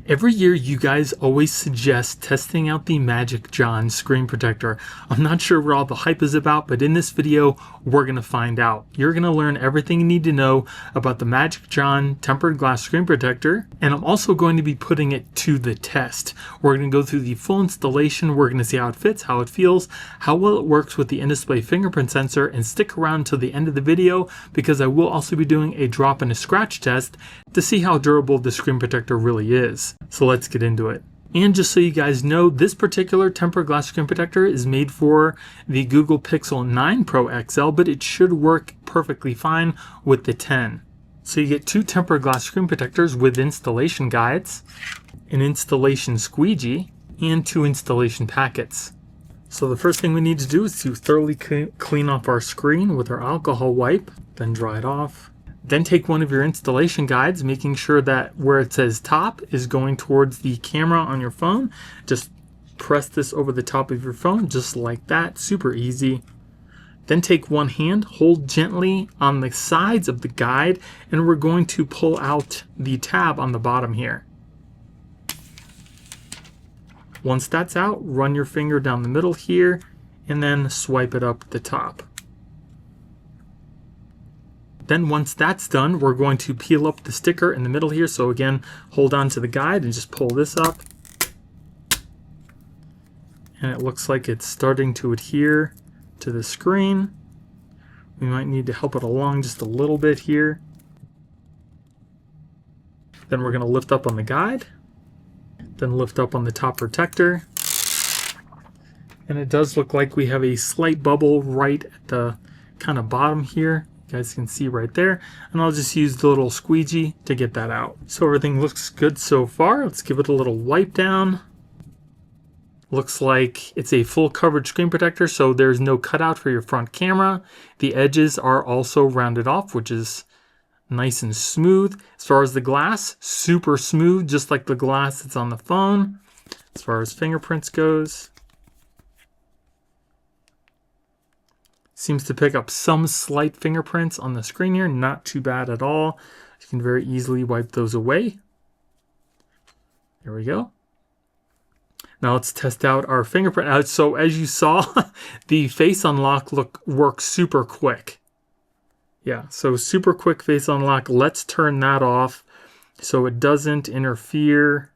Every year you guys always suggest testing out the Magic John screen protector. I'm not sure what all the hype is about, but in this video we're going to find out. You're going to learn everything you need to know about the Magic John tempered glass screen protector, and I'm also going to be putting it to the test. We're going to go through the full installation, we're going to see how it fits, how it feels, how well it works with the in-display fingerprint sensor, and stick around till the end of the video because I will also be doing a drop and a scratch test to see how durable the screen protector really is. So let's get into it. And just so you guys know, this particular tempered glass screen protector is made for the Google Pixel 9 Pro XL, but it should work perfectly fine with the 10. So you get two tempered glass screen protectors with installation guides, an installation squeegee, and two installation packets. So the first thing we need to do is to thoroughly clean off our screen with our alcohol wipe, then dry it off. Then take one of your installation guides, making sure that where it says top is going towards the camera on your phone. Just press this over the top of your phone, just like that, super easy. Then take one hand, hold gently on the sides of the guide, and we're going to pull out the tab on the bottom here. Once that's out, run your finger down the middle here, and then swipe it up at the top. Then once that's done, we're going to peel up the sticker in the middle here. So again, hold on to the guide and just pull this up. And it looks like it's starting to adhere to the screen. We might need to help it along just a little bit here. Then we're going to lift up on the guide. Then lift up on the top protector. And it does look like we have a slight bubble right at the kind of bottom here. You guys can see right there, and I'll just use the little squeegee to get that out. So everything looks good so far. Let's give it a little wipe down. Looks like it's a full coverage screen protector, so there's no cutout for your front camera. The edges are also rounded off, which is nice and smooth. As far as the glass, super smooth, just like the glass that's on the phone. As far as fingerprints goes, seems to pick up some slight fingerprints on the screen here, not too bad at all. You can very easily wipe those away. There we go. Now let's test out our fingerprint. So as you saw, the face unlock works super quick. Yeah, so super quick face unlock. Let's turn that off so it doesn't interfere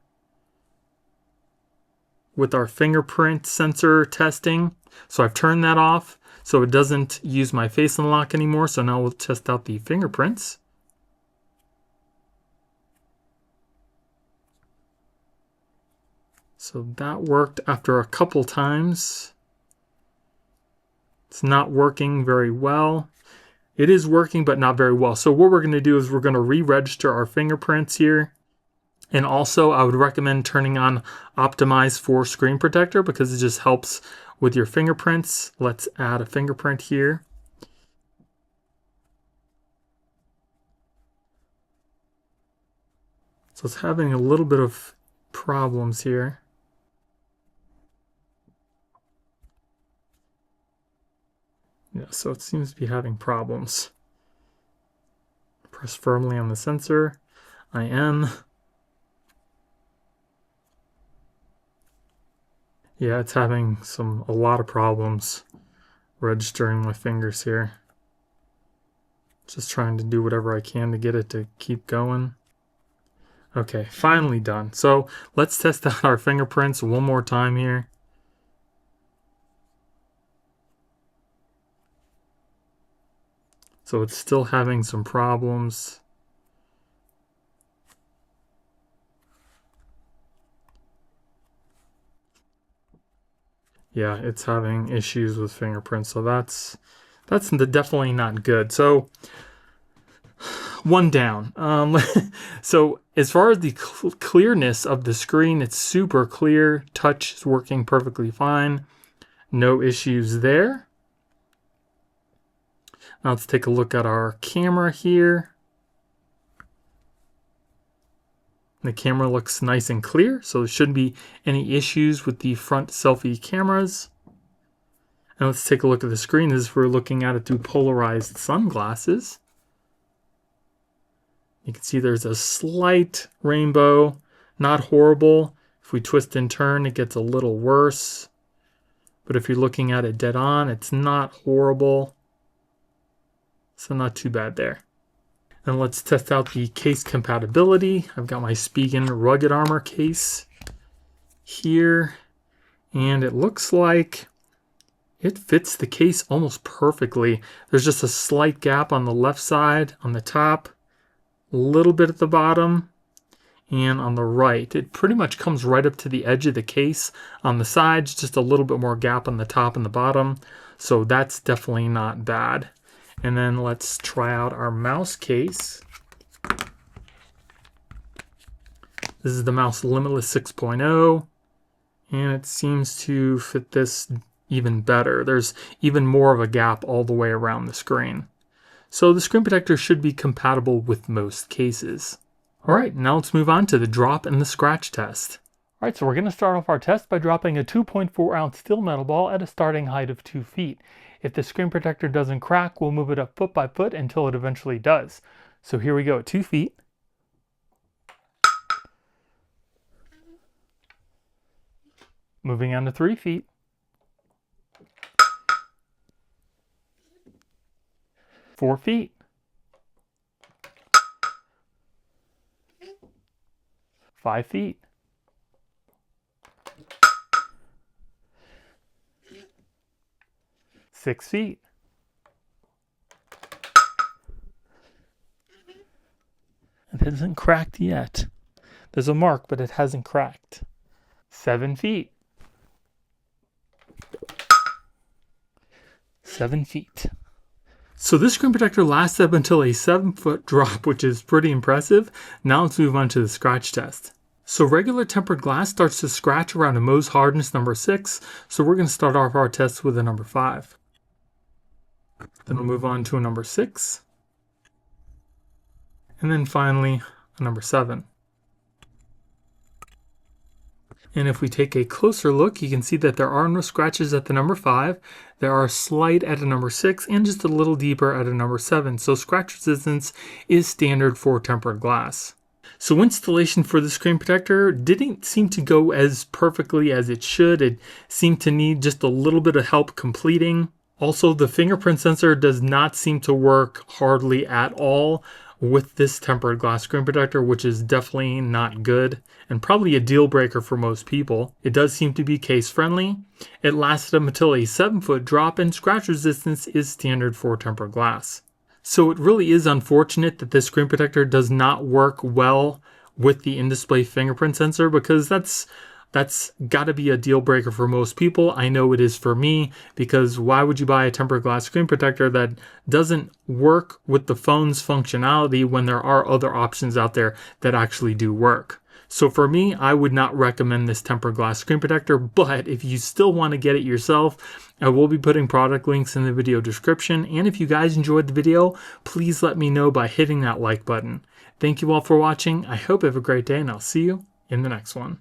with our fingerprint sensor testing. So I've turned that off, so it doesn't use my face unlock anymore. So now we'll test out the fingerprints. So that worked after a couple times. It's not working very well. It is working, but not very well. So what we're going to do is we're going to re-register our fingerprints here. And also I would recommend turning on Optimize for Screen Protector because it just helps with your fingerprints. Let's add a fingerprint here. So it's having a little bit of problems here. Yeah, so it seems to be having problems. Press firmly on the sensor. I am. Yeah, it's having a lot of problems registering my fingers here. Just trying to do whatever I can to get it to keep going. Okay, finally done. So let's test out our fingerprints one more time here. So it's still having some problems. Yeah, it's having issues with fingerprints, so that's definitely not good. So one down. So as far as the clearness of the screen, it's super clear. Touch is working perfectly fine. No issues there. Now let's take a look at our camera here. The camera looks nice and clear, so there shouldn't be any issues with the front selfie cameras. And let's take a look at the screen as we're looking at it through polarized sunglasses. You can see there's a slight rainbow, Not horrible. If we twist and turn, it gets a little worse. But if you're looking at it dead on, it's not horrible. So not too bad there. And let's test out the case compatibility. I've got my Spigen Rugged Armor case here. And it looks like it fits the case almost perfectly. There's just a slight gap on the left side, on the top, a little bit at the bottom, and on the right. It pretty much comes right up to the edge of the case. On the sides, just a little bit more gap on the top and the bottom. So that's definitely not bad. And then let's try out our mouse case. This is the Mouse Limitless 6.0, and it seems to fit this even better. There's even more of a gap all the way around the screen. So the screen protector should be compatible with most cases. All right, now let's move on to the drop and the scratch test. All right, so we're going to start off our test by dropping a 2.4 ounce steel metal ball at a starting height of 2 feet. If the screen protector doesn't crack, we'll move it up foot by foot until it eventually does. So here we go at 2 feet. Moving on to 3 feet. 4 feet. 5 feet. 6 feet. It hasn't cracked yet. There's a mark, but it hasn't cracked. 7 feet. 7 feet. So this screen protector lasts up until a 7-foot drop, which is pretty impressive. Now let's move on to the scratch test. So regular tempered glass starts to scratch around a Mohs hardness number 6. So we're going to start off our test with a number 5. Then we'll move on to a number 6. And then finally a number 7. And if we take a closer look, you can see that there are no scratches at the number 5. There are slight at a number 6 and just a little deeper at a number 7. So scratch resistance is standard for tempered glass. So installation for the screen protector didn't seem to go as perfectly as it should. It seemed to need just a little bit of help completing. Also, the fingerprint sensor does not seem to work hardly at all with this tempered glass screen protector, which is definitely not good and probably a deal breaker for most people. It does seem to be case friendly. It lasted up until a 7-foot drop, and scratch resistance is standard for tempered glass. So it really is unfortunate that this screen protector does not work well with the in-display fingerprint sensor, because that's got to be a deal breaker for most people. I know it is for me, because why would you buy a tempered glass screen protector that doesn't work with the phone's functionality when there are other options out there that actually do work? So for me, I would not recommend this tempered glass screen protector, but if you still want to get it yourself, I will be putting product links in the video description. And if you guys enjoyed the video, please let me know by hitting that like button. Thank you all for watching. I hope you have a great day, and I'll see you in the next one.